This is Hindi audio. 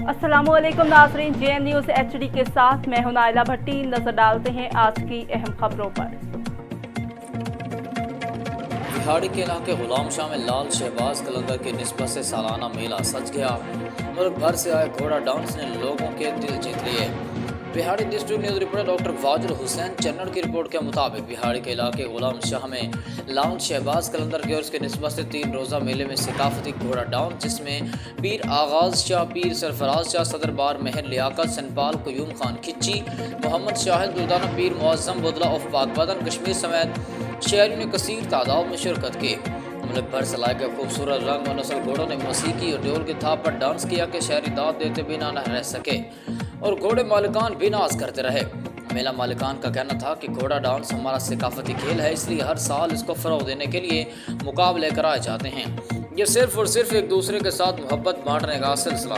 अस्सलामुअलैकुम नाज़रीन, JN न्यूज़ HD के साथ मैं हूं नाइला भट्टी। नजर डालते हैं आज की अहम खबरों पर। बिहाड़ी के इलाके गुलाम शाह में लाल शहबाज कलंदर की निस्बत से सालाना मेला सज गया। मुल्क भर से आए घोड़ा डांस ने लोगों के दिल जीत लिए। बिहाड़ी district news reporter doctor Wazir Hussain चन्नड़ की रिपोर्ट के मुताबिक बिहाड़ी के इलाके गुलाम शाह में लाल शहबाज कलंदर की और उसके निस्बत से 3 रोज़ा मेले में सकाफती घोड़ा डांस, जिसमें पीर आगाज शाह, पीर सरफराज शाह, सदर बार महर लियाकत, सनपाल क्यूम खान खिच्ची, मोहम्मद शाहिद दुर्दाना, पीर मुअज्जम बुदला ऑफ पाकबदन कश्मीर समेत शहरियों ने कसीर तादाद में शिरकत की। मुल्क भर से लाए गए खूबसूरत रंग और नस्ल घोड़ों ने मौसीकी और ढोल की थाप पर डांस किया कि शहरी दाद देते बिना न रह सके और घोड़े मालिकान भी नाज करते रहे। मेला मालिकान का कहना था कि घोड़ा डांस हमारा सकाफती खेल है, इसलिए हर साल इसको फ़रोग देने के लिए मुकाबले कराए जाते हैं। ये सिर्फ और सिर्फ एक दूसरे के साथ मोहब्बत बांटने का सिलसिला।